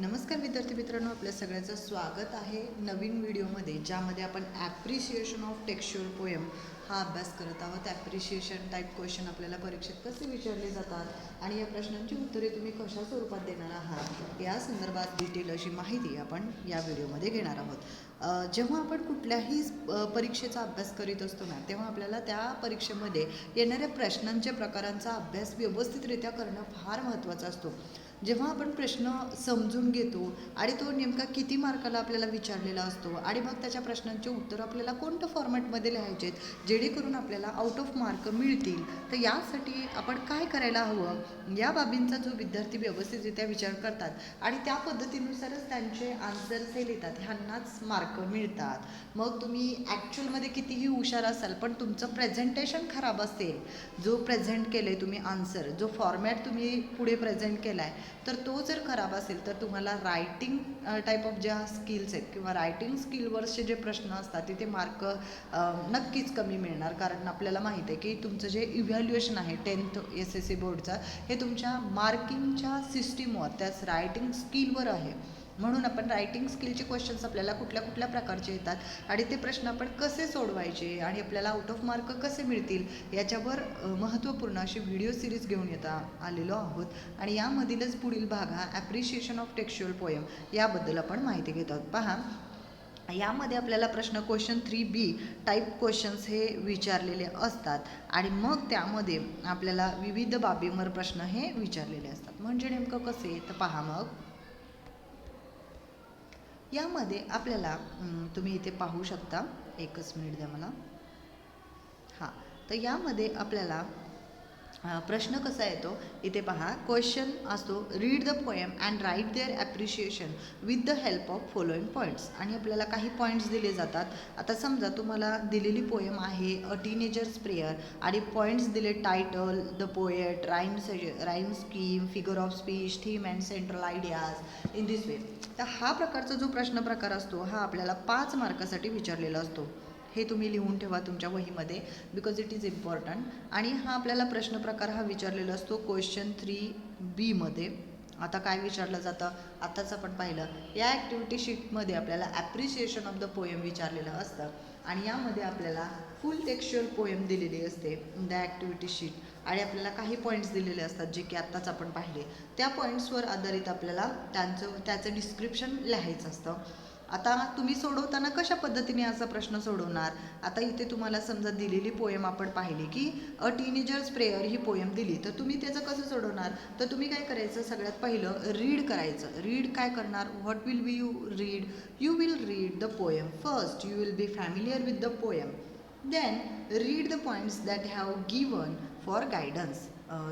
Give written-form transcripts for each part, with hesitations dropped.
नमस्कार विद्यार्थी मित्रांनो, आपल्या सगळ्यांचं स्वागत आहे नवीन व्हिडिओमध्ये, ज्यामध्ये आपण ॲप्रिशिएशन ऑफ टेक्स्चुअल पोएम हा अभ्यास करत आहोत. ॲप्रिशिएशन टाईप क्वेश्चन आपल्याला परीक्षेत कसे विचारले जातात आणि या प्रश्नांची उत्तरे तुम्ही कशा स्वरूपात देणार आहात या संदर्भात डिटेल अशी माहिती आपण या व्हिडिओमध्ये घेणार आहोत. जेव्हा आपण कुठल्याही परीक्षेचा अभ्यास करीत असतो ना, तेव्हा आपल्याला त्या परीक्षेमध्ये येणाऱ्या प्रश्नांच्या प्रकारांचा अभ्यास व्यवस्थितरित्या करणं फार महत्त्वाचं असतो. जेव्हा आपण प्रश्न समजून घेतो आणि तो नेमका किती मार्काला आपल्याला विचारलेला असतो आणि मग त्याच्या प्रश्नांचे उत्तर आपल्याला कोणत्या फॉर्मॅटमध्ये लिहायचे आहेत जेणेकरून आपल्याला आउट ऑफ मार्क मिळतील, तर यासाठी आपण काय करायला हवं, या बाबींचा जो विद्यार्थी व्यवस्थितरित्या विचार करतात आणि त्या पद्धतीनुसारच त्यांचे आन्सर्स हे लिहितात, ह्यांनाच मार्क मिळतात. मग तुम्ही ॲक्च्युअलमध्ये कितीही हुशार असाल, पण तुमचं प्रेझेंटेशन खराब असेल, जो प्रेझेंट केलं आहे तुम्ही आन्सर, जो फॉर्मॅट तुम्ही पुढे प्रेझेंट केला आहे, तर तो जर खराब असेल तर तुम्हाला रायटिंग टाईप ऑफ ज्या स्किल्स आहेत किंवा रायटिंग स्किलवरचे जे प्रश्न असतात तिथे मार्क नक्कीच कमी मिळणार. कारण आपल्याला माहीत आहे की तुमचं जे इव्हॅल्युएशन आहे 10th SSC बोर्डचा, हे तुमच्या मार्किंगच्या सिस्टीमवर, त्याच रायटिंग स्किलवर आहे. म्हणून आपण रायटिंग स्किलचे क्वेश्चन्स आपल्याला कुठल्या कुठल्या प्रकारचे येतात आणि ते प्रश्न आपण कसे सोडवायचे आणि आपल्याला आउट ऑफ मार्क कसे मिळतील याच्यावर महत्त्वपूर्ण अशी व्हिडिओ सिरीज घेऊन आलेलो आहोत. आणि यामधीलच पुढील भाग हा ॲप्रिशिएशन ऑफ टेक्स्चुअल पोएम याबद्दल आपण माहिती घेत आहोत. पहा, यामध्ये आपल्याला प्रश्न क्वेश्चन 3B टाईप क्वेश्चन्स हे विचारलेले असतात आणि मग त्यामध्ये आपल्याला विविध बाबींवर प्रश्न हे विचारलेले असतात. म्हणजे नेमकं कसे, तर पहा, मग यामध्ये आपल्याला तुम्ही इथे पाहू शकता, एकच मिनिट द्या मला. हां, तर यामध्ये आपल्याला प्रश्न कसा येतो, इथे पहा, क्वेश्चन असतो, read the poem and write their appreciation with the help of following points. आणि आपल्याला काही पॉईंट्स दिले जातात. आता समजा तुम्हाला दिलेली पोएम आहे अ टीनेजर्स प्रेयर आणि पॉईंट्स दिले, title, the poet, rhyme scheme, figure of speech, theme and central ideas in this way. तर हा प्रकारचा जो प्रश्न प्रकार असतो हा आपल्याला 5 मार्कासाठी विचारलेला असतो. हे तुम्ही लिहून ठेवा तुमच्या वहीमध्ये, बिकॉज इट इज इम्पॉर्टंट. आणि हा आपल्याला प्रश्न प्रकार हा विचारलेला असतो क्वेश्चन 3B मध्ये. आता काय विचारलं जातं, आताच आपण पाहिलं, या ॲक्टिव्हिटी शीटमध्ये आपल्याला ॲप्रिशिएशन ऑफ द पोएम विचारलेलं असतं आणि यामध्ये आपल्याला फुल टेक्स्चुअल पोएम दिलेली असते इन द ॲक्टिव्हिटी शीट आणि आपल्याला काही पॉईंट्स दिलेले असतात जे की आत्ताच आपण पाहिले. त्या पॉईंट्सवर आधारित आपल्याला त्याचं डिस्क्रिप्शन लिहायचं असतं. आता तुम्ही सोडवताना कशा पद्धतीने असा प्रश्न सोडवणार. आता इथे तुम्हाला समजा दिलेली पोएम आपण पाहिली की अ टीनेजर्स प्रेयर ही पोएम दिली, तर तुम्ही त्याचं कसं सोडवणार, तर तुम्ही काय करायचं, सगळ्यात पहिलं रीड करायचं. रीड काय करणार, what will be you read, you will read the poem first, you will be familiar with the poem, then read the points that have given for guidance.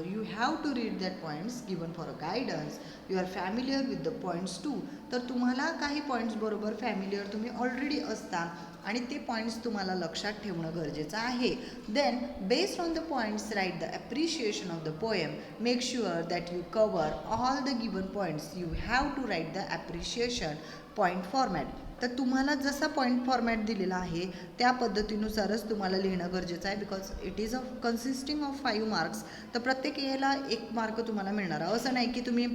You have to read that points given for a guidance. You are familiar with the points too. तर तुम्हाला काही points बरोबर familiar तुम्ही already असता आणि ते points तुम्हाला लक्षात ठेवणं गरजेचं आहे. Then based on the points write the appreciation of the poem. Make sure that you cover all the given points. You have to write the appreciation point format. तर तुम्हाला जसा पॉईंट फॉर्मॅट दिलेला आहे त्या पद्धतीनुसारच तुम्हाला लिहिणं गरजेचं आहे, because it is consisting of 5 marks. तर प्रत्येक याला 1 मार्क तुम्हाला मिळणार. असं नाही की तुम्ही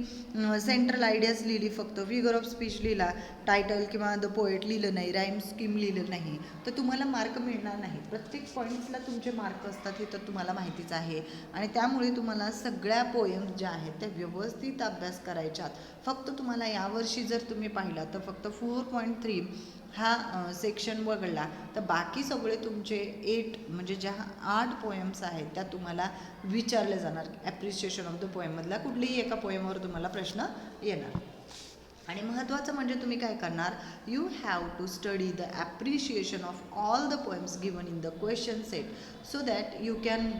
सेंट्रल आयडियाज लिहिली, फक्त फिगर ऑफ स्पीच लिहिला, टायटल किंवा द पोएट लिहिलं नाही, राईम स्कीम लिहिलं नाही, तर तुम्हाला मार्क मिळणार नाही. प्रत्येक पॉईंट्सला तुमचे मार्क असतात हे तर तुम्हाला माहितीच आहे. आणि त्यामुळे तुम्हाला सगळ्या पोएम्स ज्या आहेत त्या व्यवस्थित अभ्यास करायच्यात. फक्त तुम्हाला यावर्षी जर तुम्ही पाहिला तर फक्त 4.3 हा सेक्शन वगळला तर बाकी सगळे तुमचे 8 म्हणजे ज्या 8 पोएम्स आहेत त्या तुम्हाला विचारले जाणार. ॲप्रिशिएशन ऑफ द पोएममधला कुठलीही एका पोएमवर तुम्हाला प्रश्न येणार. आणि महत्त्वाचं म्हणजे तुम्ही काय करणार, you have to study the appreciation of all the poems given in the question set so that you can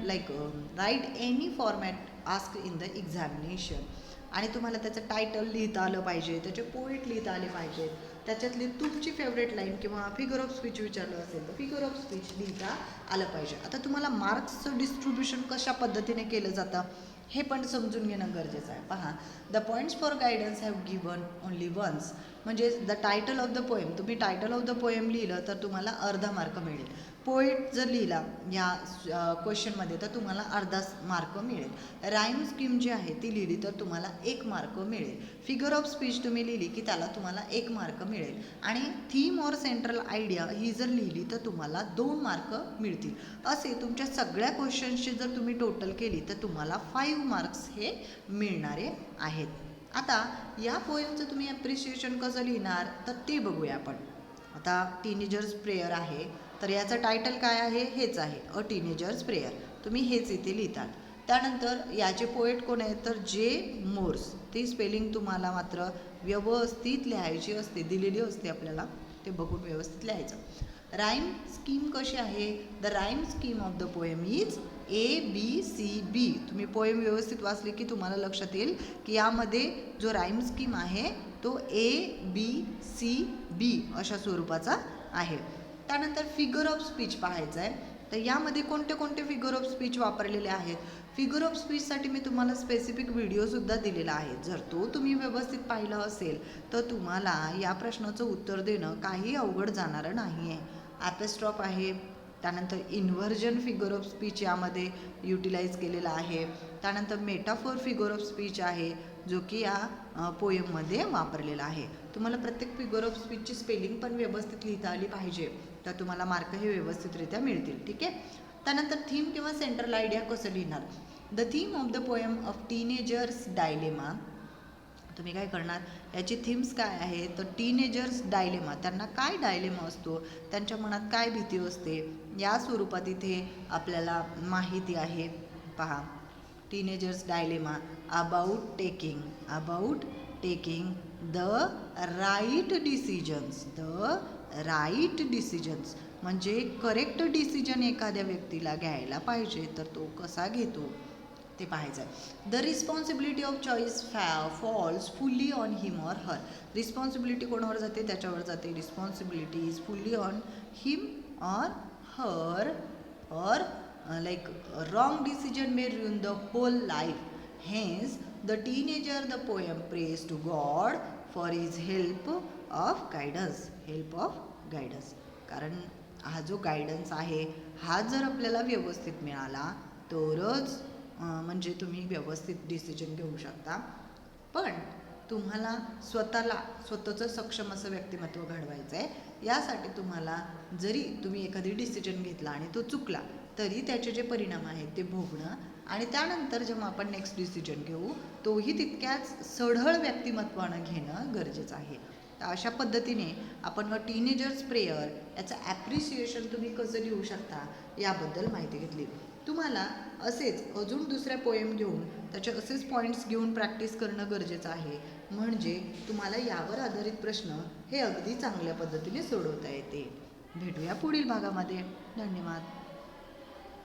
write any format ask in the examination. आणि तुम्हाला त्याचं टायटल लिहिता आलं पाहिजे, त्याचे पोएट लिहिता आले पाहिजेत, त्याच्यातली तुमची फेवरेट लाईन किंवा फिगर ऑफ स्पीच विचारलं असेल तर फिगर ऑफ स्पीच लिहिता आलं पाहिजे. आता तुम्हाला मार्क्सचं डिस्ट्रीब्युशन कशा पद्धतीने केलं जातं हे पण समजून घेणं गरजेचं आहे. पहा, the points for guidance have given only once. म्हणजे the title of the poem, तुम्ही टायटल ऑफ द पोएम लिहिलं तर तुम्हाला अर्धा मार्क मिळेल. पोएट जर लिहिला या क्वेश्चनमध्ये तर तुम्हाला अर्धा मार्क मिळेल. राईम स्कीम जी आहे ती लिहिली तर तुम्हाला 1 मार्क मिळेल. फिगर ऑफ स्पीच तुम्ही लिहिली की त्याला तुम्हाला 1 मार्क मिळेल. आणि थीम ऑर सेंट्रल आयडिया ही जर लिहिली तर तुम्हाला 2 मार्क मिळतील. असे तुमच्या सगळ्या क्वेश्चन्सची जर तुम्ही टोटल केली तर तुम्हाला 5 मार्क्स हे मिळणारे आहेत. आता या पोएमचं तुम्ही ॲप्रिशिएशन कसं लिहिणार तर ते बघूया आपण. आता टीनेजर्स प्रेयर आहे तर याचं टायटल काय आहे, हेच आहे, अ टीनेजर्स प्रेयर. तुम्ही हेच इथे लिहितात. त्यानंतर याचे पोएट कोण आहेत तर जे मोर्स. ती स्पेलिंग तुम्हाला मात्र व्यवस्थित लिहायची असते, दिलेली असते आपल्याला, ते बघून व्यवस्थित लिहायचं. राईम स्कीम कशी आहे, the rhyme scheme of the poem is ABCB. तुम्ही पोएम व्यवस्थित वाचले की तुम्हाला लक्षात येईल की यामध्ये जो राईम स्कीम आहे तो ABCB अशा स्वरूपाचा आहे. त्यानंतर फिगर ऑफ स्पीच पाहायचं आहे. तर यामध्ये कोणते कोणते फिगर ऑफ स्पीच वापरलेले आहेत. फिगर ऑफ स्पीचसाठी मी तुम्हाला स्पेसिफिक व्हिडिओसुद्धा दिलेला आहे. जर तो तुम्ही व्यवस्थित पाहिला असेल तर तुम्हाला या प्रश्नाचं उत्तर देणं काही अवघड जाणारं नाही आहे. ॲपेस्ट्रॉफ आहे, त्यानंतर इन्व्हर्जन फिगर ऑफ स्पीच यामध्ये युटिलाइज केलेला आहे. त्यानंतर मेटाफोर फिगर ऑफ स्पीच आहे जो की या पोएममध्ये वापरलेला आहे. तुम्हाला प्रत्येक फिगर ऑफ स्पीचची स्पेलिंग पण व्यवस्थित लिहिता आली पाहिजे तर तुम्हाला मार्क हे व्यवस्थितरित्या मिळतील. ठीक आहे. त्यानंतर थीम किंवा सेंट्रल आयडिया कसं लिहिणार. The theme of the poem of teenagers dilemma. तुम्ही काय करणार, याची थीम्स काय आहे तर टीनेजर्स डायलेमा, त्यांना काय डायलेमा असतो, त्यांच्या मनात काय भीती असते, या स्वरूपात इथे आपल्याला माहिती आहे. पहा, teenagers dilemma about taking the right decisions, म्हणजे करेक्ट डिसिजन एखाद्या व्यक्तीला घ्यायला पाहिजे तर तो कसा घेतो ते पाहायचं आहे. The responsibility of choice falls fully on him or her. Responsibility कोणावर जाते, त्याच्यावर जाते. Responsibility is fully on him or her, और like wrong decision may ruin the whole life. Hence the teenager, the poem prays to God for his help of guidance. कारण हा जो guidance आहे हा जर आपल्याला व्यवस्थित मिळाला तरच म्हणजे तुम्ही व्यवस्थित डिसिजन घेऊ शकता. पण तुम्हाला स्वतःचं सक्षम असं व्यक्तिमत्व घडवायचं आहे. यासाठी तुम्हाला जरी तुम्ही एखादी डिसिजन घेतला आणि तो चुकला तरी त्याचे जे परिणाम आहेत ते भोगणं आणि त्यानंतर जेव्हा आपण नेक्स्ट डिसिजन घेऊ तोही तितक्याच सढळ व्यक्तिमत्वानं घेणं गरजेचं आहे. तर अशा पद्धतीने आपण टीनेजर्स प्रेयर याचं ॲप्रिसिएशन तुम्ही कसं लिहू शकता याबद्दल माहिती घेतली. तुम्हाला असेच अजून दुसऱ्या पोएम घेऊन त्याचे असेच पॉईंट्स घेऊन प्रॅक्टिस करणं गरजेचं आहे. म्हणजे तुम्हाला यावर आधारित प्रश्न हे अगदी चांगल्या पद्धतीने सोडवता येते. भेटूया पुढील भागामध्ये. धन्यवाद.